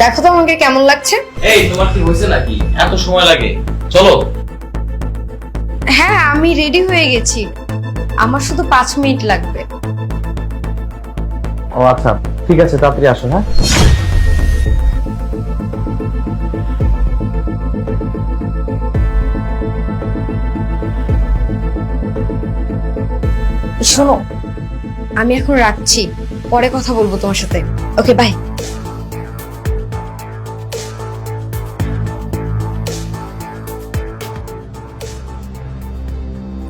দেখো তো আমাকে কেমন লাগছে। এই তোমার কি হয়েছে নাকি এত সময় লাগে? চলো। হ্যাঁ আমি রেডি হয়ে গেছি, আমার শুধু 5 মিনিট লাগবে। ও আচ্ছা ঠিক আছে, তাড়াতাড়ি আসো। হ্যাঁ শোনো, আমি এখন রাখছি, পরে কথা বলবো তোমার সাথে। Okay bye.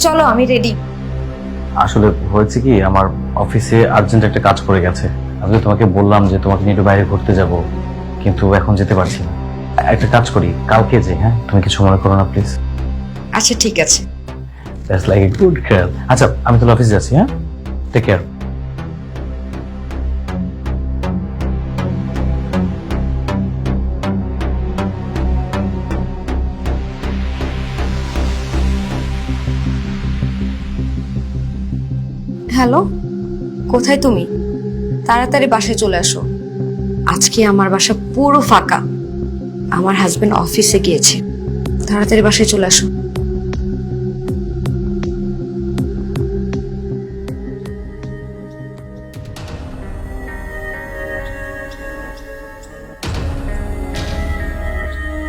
চলো আমি রেডি। আসলে হয়েছে কি, আমার অফিসে আর্জেন্ট একটা কাজ পড়ে গেছে। আমি তো তোমাকে বললাম যে তোমাকে নিয়ে একটু বাইরে ঘুরতে যাব, কিন্তু এখন যেতে পারছি না। একটা কাজ করি, কালকে যে। হ্যাঁ তুমি কিছু মনে করো না প্লিজ। আচ্ছা ঠিক আছে। That's like a good girl. আচ্ছা আমি তাহলে অফিসে যাচ্ছি। হ্যাঁ টেক কেয়ার। হ্যালো, কোথায় তুমি? তাড়াতাড়ি বাসায় চলে আসো। আজকে আমার বাসা পুরো ফাঁকা, আমার হাজবেন্ড অফিসে গিয়েছে। তাড়াতাড়ি বাসায় চলে আসো।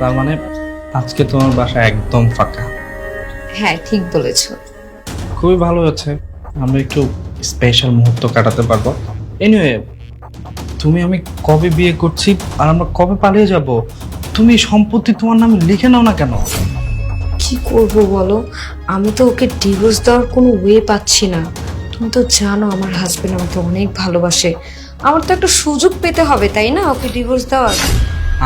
তার মানে আজকে তোমার বাসা একদম ফাঁকা? হ্যাঁ ঠিক বলেছো। খুবই ভালো হচ্ছে, আমরা একটু স্পেশাল মুহূর্ত কাটাতে পারবো। এনিওয়ে, তুমি আমি কবে বিয়ে করছি আর আমরা কবে পালিয়ে যাব? তুমি সম্পত্তি তোমার নামে লিখে নাও না কেন? কি করব বলো, আমি তো ওকে ডিভোর্স দেওয়ার কোনো ওয়ে পাচ্ছি না। তুমি তো জানো আমার হাজবেন্ড আমাকে অনেক ভালোবাসে, আমার তো একটা সুযোগ পেতে হবে তাই না ওকে ডিভোর্স দেওয়ার।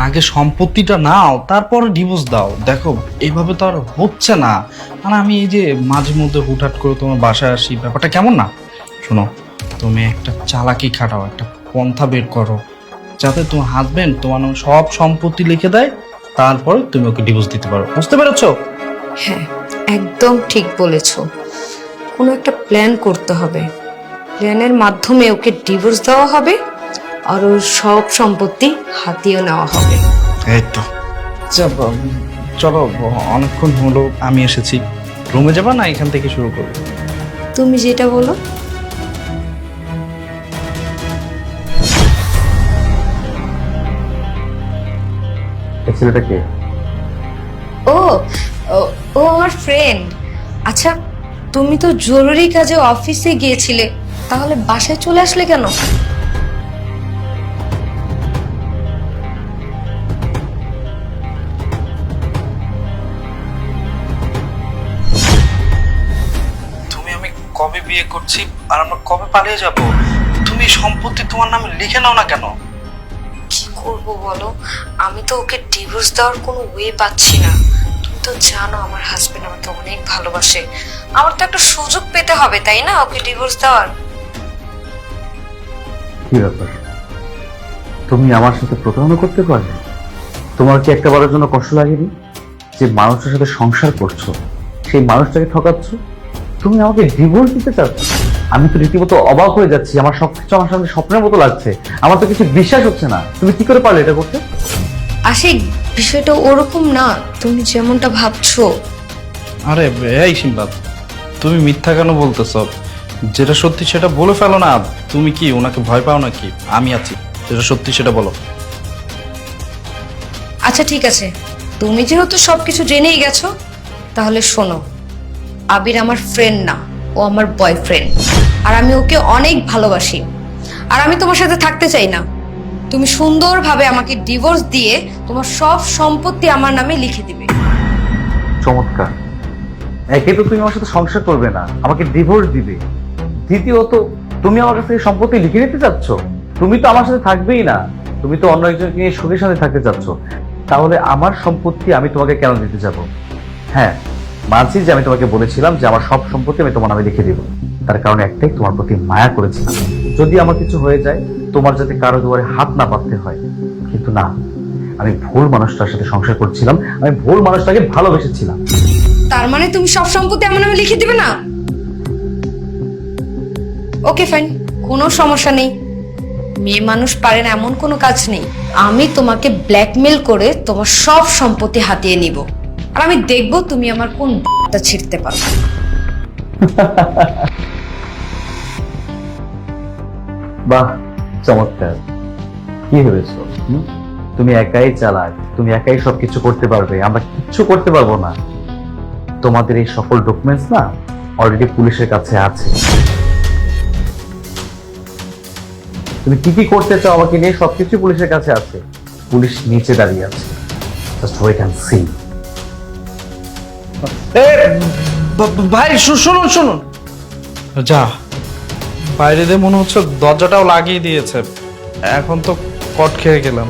আগে সম্পত্তিটা নাও, তারপরে ডিভোর্স দাও। দেখো এইভাবে তো আর হচ্ছে না। আর আমি এই যে মাঝে মধ্যে হুটহাট করে তোমার বাসায় আসি, ব্যাপারটা কেমন না? শোনো, তুমি একটা চালাকি খাটাও, একটা পন্থা বের করো, যাতে তোমার হাজবেন্ড তোমার নামে সব সম্পত্তি লিখে দেয়, তারপরে তুমি ওকে ডিভোর্স দিতে পারো। বুঝতে পেরেছো? হ্যাঁ একদম ঠিক বলেছো, কোনো একটা প্ল্যান করতে হবে। প্ল্যানের মাধ্যমে ওকে ডিভোর্স দেওয়া হবে আর ওর সব সম্পত্তি হাতিয়ে নেওয়া হবে। এই তো। চলো চলো, অনেকক্ষণ হলো আমি এসেছি। রুমে যাবা না এখান থেকে শুরু করবো? তুমি যেটা বলো। এই ছেলেটা কে? ও ও ও আমার ফ্রেন্ড। আচ্ছা তুমি তো জরুরি কাজে অফিসে গিয়েছিলে, তাহলে বাসায় চলে আসলে কেন? তুমি আমি কবে বিয়ে করছি আর আমরা কবে পালিয়ে যাব? তুমি সম্পত্তি তোমার নামে লিখে নাও না কেন? কি করব বলো, আমি তো ওকে ডিভোর্স দেওয়ার কোনো ওয়ে পাচ্ছি না। তুমি তো জানো আমার হাজবেন্ড আমাকে অনেক ভালোবাসে, আমার তো একটা সুযোগ পেতে হবে তাই না ওকে ডিভোর্স দেওয়ার। কি ব্যাপার, তুমি আমার সাথে প্রতারণা করতে পারবে? তোমার কি একটা বারের জন্য কষ্ট লাগেনি যে মানুষের সাথে সংসার করছো, সেই মানুষটাকে ঠকাচ্ছ? তুমি আমাকে ডিভোর্স দিতে চাচ্ছ? আমি তো রীতিমতো অবাক হয়ে যাচ্ছি, আমার সবকিছু আমার সামনে স্বপ্নের মতো লাগছে, আমার তো কিছু বিশ্বাস হচ্ছে না। তুমি কি করে পারলে এটা করতে? আশিক, বিষয়টা ওরকম না তুমি যেমনটা ভাবছো। আরে এই সিম্বাদ, তুমি মিথ্যা কেন বলতেছ? যেটা সত্যি সেটা বলে ফেলো না। তুমি কি ওনাকে ভয় পাও নাকি? আমি আছি, যেটা সত্যি সেটা বলো। আচ্ছা ঠিক আছে, তুমি যেহেতু সবকিছু জেনেই গেছো, তাহলে শোনো, আবির আমার ফ্রেন্ড না, ও আমার বয়ফ্রেন্ড। আর আমি ওকে অনেক ভালোবাসি, আর আমি তোমার সাথে থাকতে চাই না। তুমি সুন্দরভাবে আমাকে ডিভোর্স দিয়ে তোমার সব সম্পত্তি আমার নামে লিখে দিবে। চমৎকার। একে তো তুমি আমার সাথে সংসার করবে না, আমাকে ডিভোর্স দিবে। দ্বিতীয়ত তুমি আমার কাছ থেকে সম্পত্তি লিখে নিতে চাচ্ছ। তুমি তো আমার সাথে থাকবেই না, তুমি তো অন্য একজনকে নিয়ে সুখের সাথে থাকতে চাচ্ছ। তাহলে আমার সম্পত্তি আমি তোমাকে কেন দিতে যাব? হ্যাঁ মানছি যে আমি তোমাকে বলেছিলাম যে আমার সব সম্পত্তি আমি তোমার নামে লিখে দিব, তার কারণ একটাই, তোমার প্রতি মায়া করেছিলাম। যদি আমার কিছু হয়ে যায়, তোমার যাতে কারো দুয়ারে হাত না পাততে হয়। কিন্তু না, আমি ভুল মানুষটার সাথে সংসার করছিলাম, আমি ভুল মানুষটাকে ভালোবেসেছিলাম। তার মানে তুমি সব সম্পত্তি আমার নামে লিখে দিবে না? ওকে ফাইন, কোনো সমস্যা নেই। মেয়ে মানুষ পারে না এমন কোনো কাজ নেই। আমি তোমাকে ব্ল্যাকমেল করে তোমার সব সম্পত্তি হাতিয়ে নিব, আর আমি দেখব তুমি আমার কোন টা ছিঁড়তে পারো। বাহ, চমৎকার। কি ভেবেছো? তুমি একাই চালাক, তুমি একাই সবকিছু করতে পারবে, আমরা কিচ্ছু করতে পারবো না। তোমাদের এই সকল ডকুমেন্টস না অলরেডি পুলিশের কাছে আছে। তুমি কি কি করতে চাও আমাকে নিয়ে সবকিছু পুলিশের কাছে আছে। পুলিশ নিচে দাঁড়িয়ে আছে, জাস্ট ওয়েট এন্ড সি। ভাই শুনুন শুনুন, যা বাইরে দিয়ে মনে হচ্ছে দরজাটাও লাগিয়ে দিয়েছে, এখন তো কট খেয়ে গেলাম।